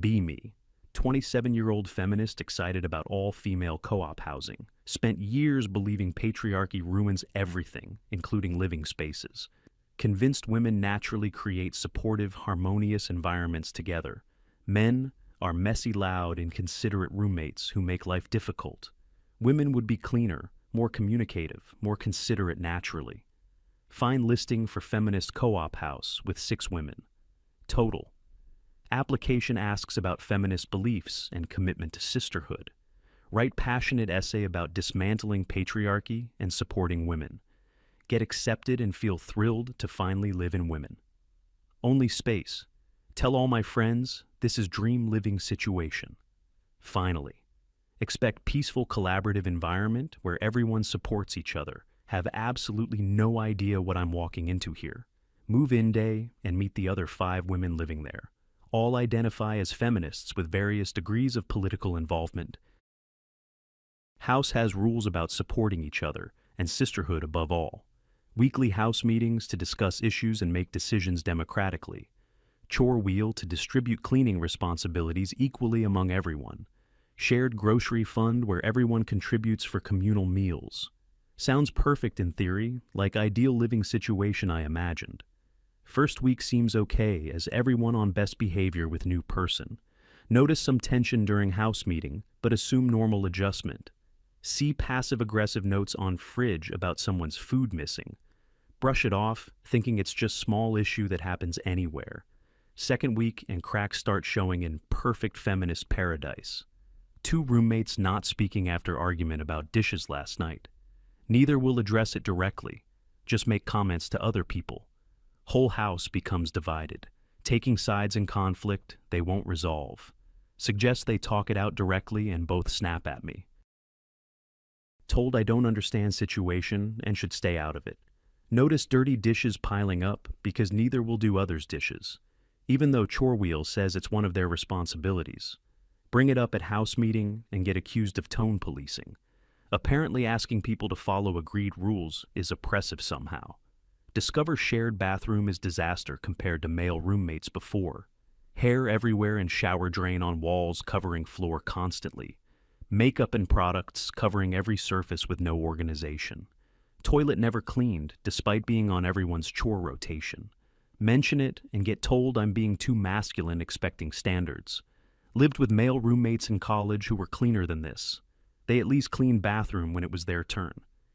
Be me. 27-year-old feminist excited about all-female co-op housing. Spent years believing patriarchy ruins everything, including living spaces. Convinced women naturally create supportive, harmonious environments together. Men are messy, loud, inconsiderate roommates who make life difficult. Women would be cleaner, more communicative, more considerate naturally. Find listing for feminist co-op house with 6 women. Total. Application asks about feminist beliefs and commitment to sisterhood. Write passionate essay about dismantling patriarchy and supporting women. Get accepted and feel thrilled to finally live in women. Only space. Tell all my friends this is dream living situation. Finally. Expect peaceful collaborative environment where everyone supports each other. Have absolutely no idea what I'm walking into here. Move-in day and meet the other 5 women living there. All identify as feminists with various degrees of political involvement. House has rules about supporting each other and sisterhood above all. Weekly house meetings to discuss issues and make decisions democratically. Chore wheel to distribute cleaning responsibilities equally among everyone. Shared grocery fund where everyone contributes for communal meals. Sounds perfect in theory, like ideal living situation I imagined. First week seems okay as everyone on best behavior with new person. Notice some tension during house meeting, but assume normal adjustment. See passive-aggressive notes on fridge about someone's food missing. Brush it off, thinking it's just small issue that happens anywhere. Second week and cracks start showing in perfect feminist paradise. 2 roommates not speaking after argument about dishes last night. Neither will address it directly, just make comments to other people. Whole house becomes divided. Taking sides in conflict, they won't resolve. Suggest they talk it out directly and both snap at me. Told I don't understand situation and should stay out of it. Notice dirty dishes piling up because neither will do others' dishes, even though Chore Wheel says it's one of their responsibilities. Bring it up at house meeting and get accused of tone policing. Apparently asking people to follow agreed rules is oppressive somehow. Discover shared bathroom is disaster compared to male roommates before. Hair everywhere and shower drain on walls covering floor constantly. Makeup and products covering every surface with no organization. Toilet never cleaned despite being on everyone's chore rotation. Mention it and get told I'm being too masculine expecting standards. Lived with male roommates in college who were cleaner than this. They at least cleaned bathroom when it was their turn.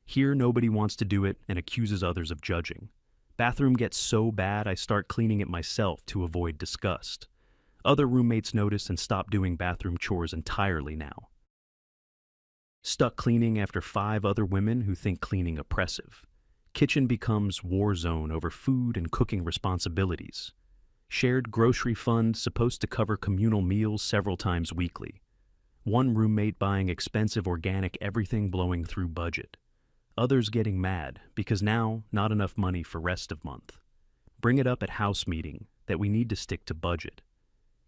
Here, nobody wants to do it and accuses others of judging. Bathroom gets so bad I start cleaning it myself to avoid disgust. Other roommates notice and stop doing bathroom chores entirely now. Stuck cleaning after 5 other women who think cleaning oppressive. Kitchen becomes war zone over food and cooking responsibilities. Shared grocery fund supposed to cover communal meals several times weekly. One roommate buying expensive organic everything blowing through budget. Others getting mad because now not enough money for rest of month. Bring it up at house meeting that we need to stick to budget.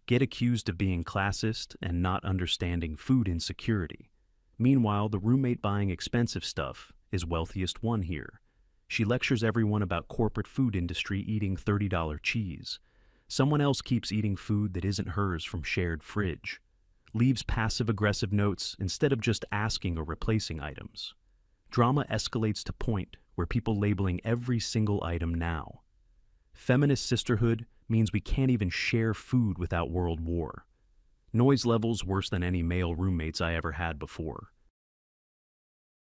Get accused of being classist and not understanding food insecurity. Meanwhile, the roommate buying expensive stuff is wealthiest one here. She lectures everyone about corporate food industry eating $30 cheese. Someone else keeps eating food that isn't hers from shared fridge. Leaves passive-aggressive notes instead of just asking or replacing items. Drama escalates to point where people labeling every single item now. Feminist sisterhood means we can't even share food without world war. Noise levels worse than any male roommates I ever had before.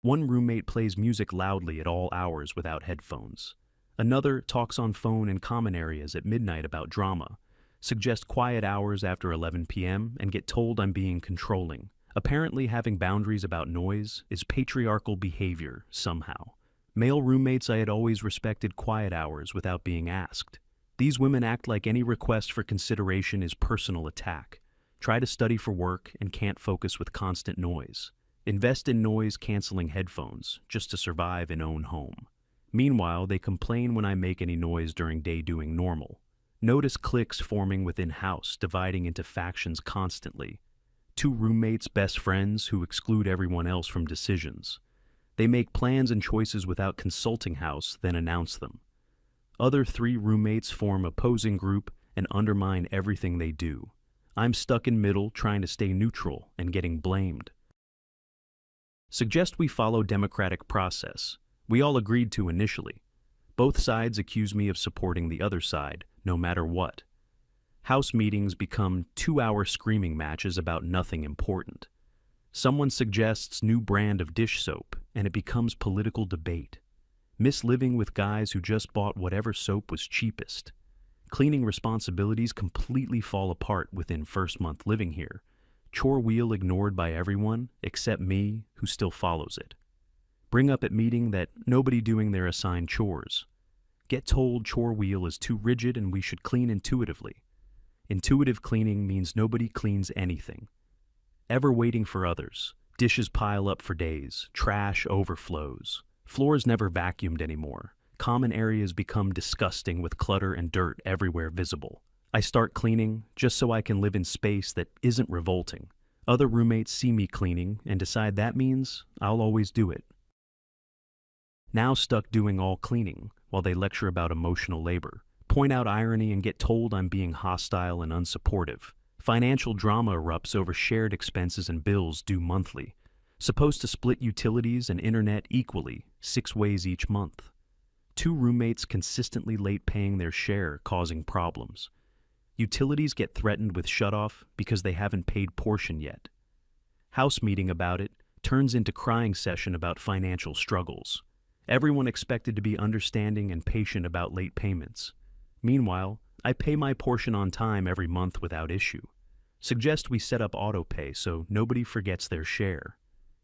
One roommate plays music loudly at all hours without headphones. Another talks on phone in common areas at midnight about drama. Suggest quiet hours after 11 p.m. and get told I'm being controlling. Apparently having boundaries about noise is patriarchal behavior somehow. Male roommates I had always respected quiet hours without being asked. These women act like any request for consideration is personal attack. Try to study for work and can't focus with constant noise. Invest in noise-canceling headphones just to survive and own home. Meanwhile, they complain when I make any noise during day doing normal. Notice cliques forming within house, dividing into factions constantly. 2 roommates, best friends, who exclude everyone else from decisions. They make plans and choices without consulting house, then announce them. Other 3 roommates form opposing group and undermine everything they do. I'm stuck in middle trying to stay neutral and getting blamed. Suggest we follow democratic process we all agreed to initially. Both sides accuse me of supporting the other side, no matter what. House meetings become 2-hour screaming matches about nothing important. Someone suggests new brand of dish soap, and it becomes political debate. Miss living with guys who just bought whatever soap was cheapest. Cleaning responsibilities completely fall apart within first month living here. Chore wheel ignored by everyone except me, who still follows it. Bring up at meeting that nobody doing their assigned chores. Get told chore wheel is too rigid and we should clean intuitively. Intuitive cleaning means nobody cleans anything. Ever waiting for others. Dishes pile up for days. Trash overflows. Floors never vacuumed anymore. Common areas become disgusting with clutter and dirt everywhere visible. I start cleaning just so I can live in space that isn't revolting. Other roommates see me cleaning and decide that means I'll always do it. Now stuck doing all cleaning while they lecture about emotional labor. Point out irony and get told I'm being hostile and unsupportive. Financial drama erupts over shared expenses and bills due monthly. Supposed to split utilities and internet equally, 6 ways each month. 2 roommates consistently late paying their share, causing problems. Utilities get threatened with shutoff because they haven't paid portion yet. House meeting about it turns into crying session about financial struggles. Everyone expected to be understanding and patient about late payments. Meanwhile, I pay my portion on time every month without issue. Suggest we set up autopay so nobody forgets their share.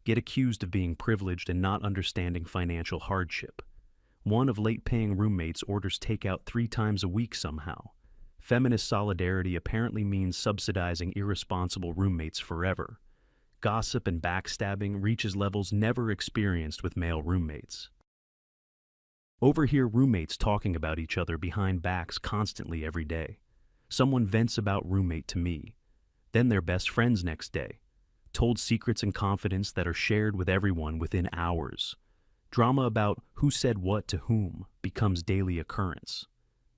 Get accused of being privileged and not understanding financial hardship. One of late-paying roommates orders takeout 3 times a week somehow. Feminist solidarity apparently means subsidizing irresponsible roommates forever. Gossip and backstabbing reaches levels never experienced with male roommates. Overhear roommates talking about each other behind backs constantly every day. Someone vents about roommate to me. Then they're best friends next day. Told secrets and confidence that are shared with everyone within hours. Drama about who said what to whom becomes daily occurrence.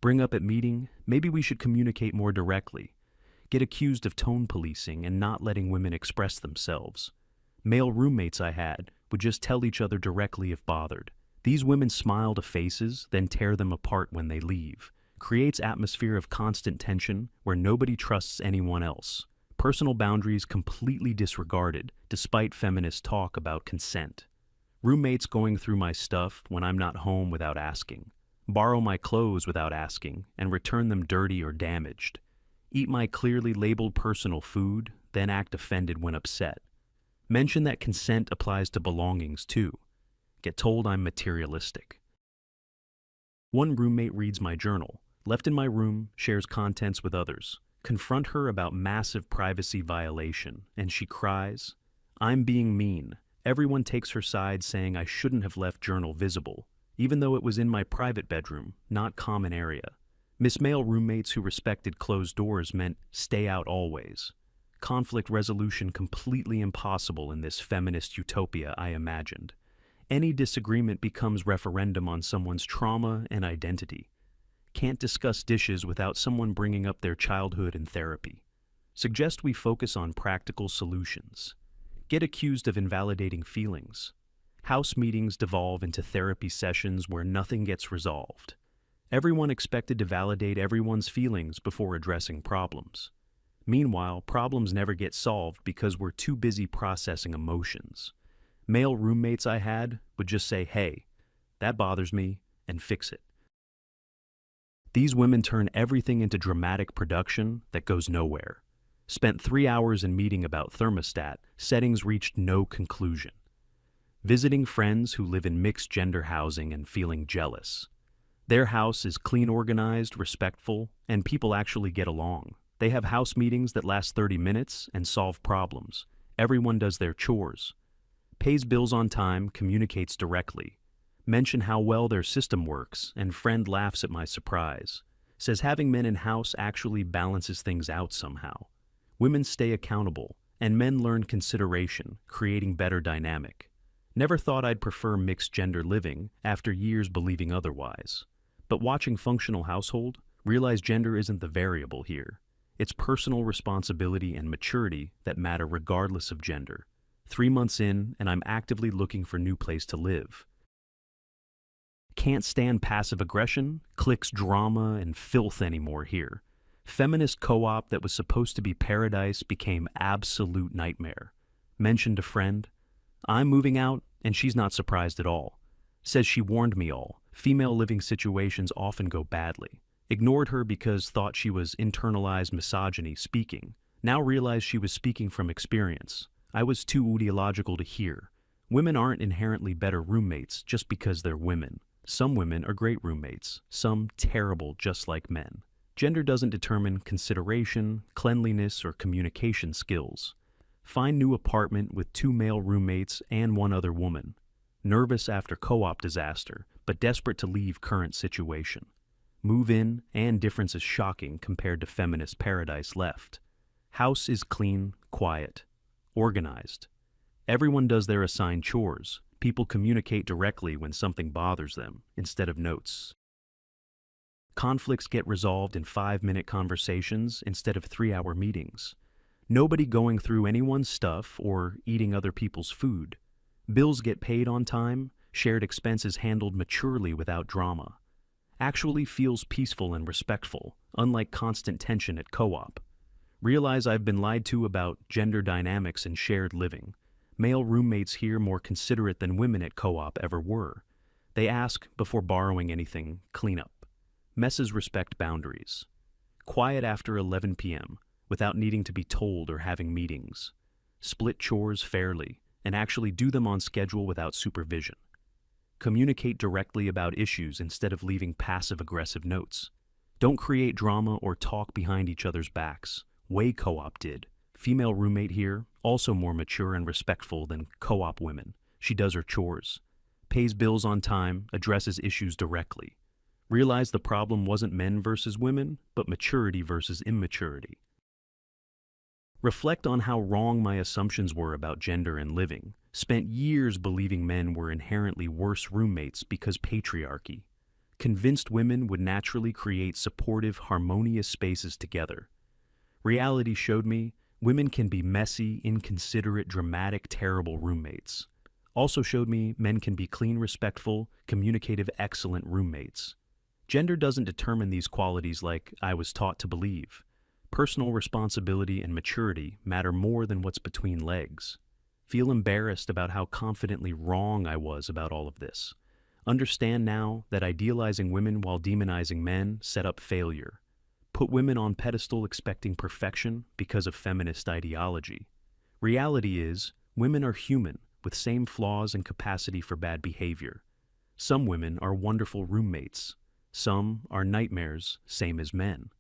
Bring up at meeting, maybe we should communicate more directly. Get accused of tone policing and not letting women express themselves. Male roommates I had would just tell each other directly if bothered. These women smile to faces, then tear them apart when they leave. Creates atmosphere of constant tension where nobody trusts anyone else. Personal boundaries completely disregarded, despite feminist talk about consent. Roommates going through my stuff when I'm not home without asking. Borrow my clothes without asking, and return them dirty or damaged. Eat my clearly labeled personal food, then act offended when upset. Mention that consent applies to belongings too. Get told I'm materialistic. One roommate reads my journal, left in my room, shares contents with others. Confront her about massive privacy violation, and she cries, "I'm being mean." Everyone takes her side saying I shouldn't have left journal visible, even though it was in my private bedroom, not common area. Miss male roommates who respected closed doors meant stay out always. Conflict resolution completely impossible in this feminist utopia I imagined. Any disagreement becomes referendum on someone's trauma and identity. Can't discuss dishes without someone bringing up their childhood in therapy. Suggest we focus on practical solutions. Get accused of invalidating feelings. House meetings devolve into therapy sessions where nothing gets resolved. Everyone expected to validate everyone's feelings before addressing problems. Meanwhile, problems never get solved because we're too busy processing emotions. Male roommates I had would just say, "Hey, that bothers me," and fix it. These women turn everything into dramatic production that goes nowhere. Spent 3 hours in meeting about thermostat, settings reached no conclusion. Visiting friends who live in mixed-gender housing and feeling jealous. Their house is clean, organized, respectful, and people actually get along. They have house meetings that last 30 minutes and solve problems. Everyone does their chores. Pays bills on time, communicates directly. Mention how well their system works, and friend laughs at my surprise. Says having men in house actually balances things out somehow. Women stay accountable, and men learn consideration, creating better dynamic. Never thought I'd prefer mixed-gender living after years believing otherwise. But watching functional household, realize gender isn't the variable here. It's personal responsibility and maturity that matter regardless of gender. 3 months in, and I'm actively looking for a new place to live. Can't stand passive aggression, clicks, drama, and filth anymore here. Feminist co-op that was supposed to be paradise became absolute nightmare. Mentioned a friend. I'm moving out, and she's not surprised at all. Says she warned me all. Female living situations often go badly. Ignored her because thought she was internalized misogyny speaking. Now realized she was speaking from experience. I was too ideological to hear. Women aren't inherently better roommates just because they're women. Some women are great roommates, some terrible just like men. Gender doesn't determine consideration, cleanliness, or communication skills. Find new apartment with 2 male roommates and 1 other woman. Nervous after co-op disaster, but desperate to leave current situation. Move in, and difference is shocking compared to feminist paradise left. House is clean, quiet, organized. Everyone does their assigned chores. People communicate directly when something bothers them, instead of notes. Conflicts get resolved in 5-minute conversations instead of 3-hour meetings. Nobody going through anyone's stuff or eating other people's food. Bills get paid on time, shared expenses handled maturely without drama. Actually feels peaceful and respectful, unlike constant tension at co-op. Realize I've been lied to about gender dynamics and shared living. Male roommates here more considerate than women at co-op ever were. They ask, before borrowing anything, clean up. Messes respect boundaries. Quiet after 11 p.m., without needing to be told or having meetings. Split chores fairly, and actually do them on schedule without supervision. Communicate directly about issues instead of leaving passive-aggressive notes. Don't create drama or talk behind each other's backs. Way co-op did. Female roommate here, also more mature and respectful than co-op women. She does her chores. Pays bills on time, addresses issues directly. Realize the problem wasn't men versus women, but maturity versus immaturity. Reflect on how wrong my assumptions were about gender and living. Spent years believing men were inherently worse roommates because patriarchy. Convinced women would naturally create supportive, harmonious spaces together. Reality showed me women can be messy, inconsiderate, dramatic, terrible roommates. Also showed me men can be clean, respectful, communicative, excellent roommates. Gender doesn't determine these qualities like I was taught to believe. Personal responsibility and maturity matter more than what's between legs. Feel embarrassed about how confidently wrong I was about all of this. Understand now that idealizing women while demonizing men set up failure. Put women on pedestal expecting perfection because of feminist ideology. Reality is, women are human with same flaws and capacity for bad behavior. Some women are wonderful roommates. Some are nightmares, same as men.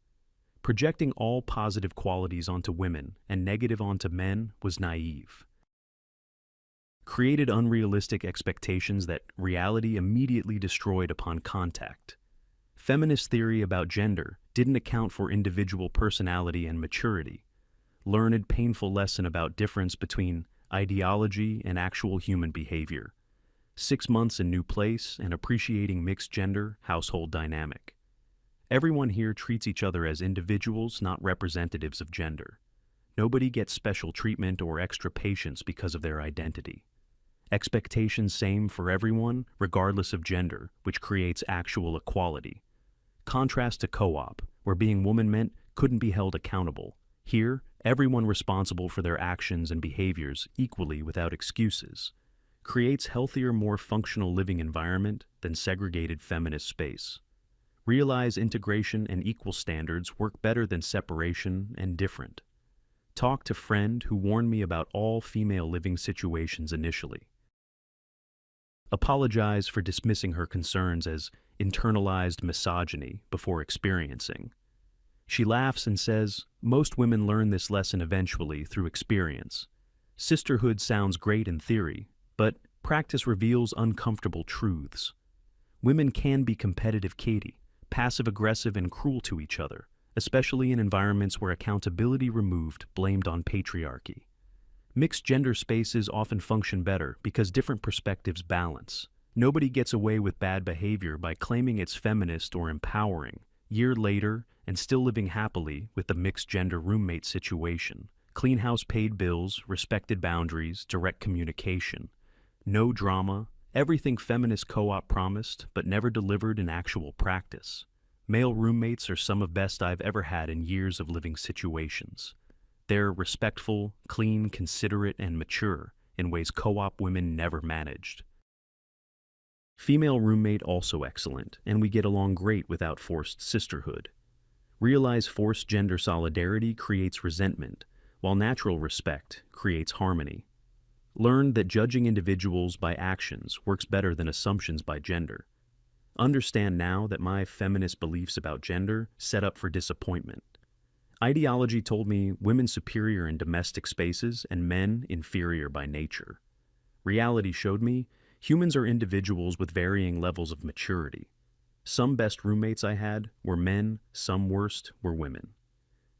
Projecting all positive qualities onto women and negative onto men was naive. Created unrealistic expectations that reality immediately destroyed upon contact. Feminist theory about gender didn't account for individual personality and maturity. Learned painful lesson about difference between ideology and actual human behavior. 6 months in new place and appreciating mixed gender household dynamic. Everyone here treats each other as individuals, not representatives of gender. Nobody gets special treatment or extra patience because of their identity. Expectations same for everyone, regardless of gender, which creates actual equality. Contrast to co-op, where being woman meant couldn't be held accountable. Here, everyone responsible for their actions and behaviors equally without excuses. Creates healthier, more functional living environment than segregated feminist space. Realize integration and equal standards work better than separation and different. Talk to friend who warned me about all female living situations initially. Apologize for dismissing her concerns as internalized misogyny before experiencing. She laughs and says, most women learn this lesson eventually through experience. Sisterhood sounds great in theory, but practice reveals uncomfortable truths. Women can be competitive, Katie, passive-aggressive and cruel to each other, especially in environments where accountability removed, blamed on patriarchy. Mixed gender spaces often function better because different perspectives balance. Nobody gets away with bad behavior by claiming it's feminist or empowering. Year later, and still living happily with the mixed-gender roommate situation. Clean house, paid bills, respected boundaries, direct communication. No drama, everything feminist co-op promised but never delivered in actual practice. Male roommates are some of best I've ever had in years of living situations. They're respectful, clean, considerate, and mature in ways co-op women never managed. Female roommate also excellent, and we get along great without forced sisterhood. Realize forced gender solidarity creates resentment, while natural respect creates harmony. Learn that judging individuals by actions works better than assumptions by gender. Understand now that my feminist beliefs about gender set up for disappointment. Ideology told me women superior in domestic spaces and men inferior by nature. Reality showed me humans are individuals with varying levels of maturity. Some best roommates I had were men, some worst were women.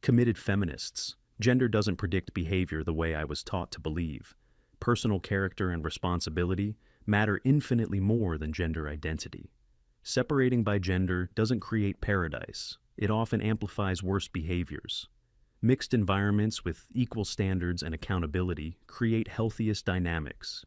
Committed feminists. Gender doesn't predict behavior the way I was taught to believe. Personal character and responsibility matter infinitely more than gender identity. Separating by gender doesn't create paradise. It often amplifies worse behaviors. Mixed environments with equal standards and accountability create healthiest dynamics.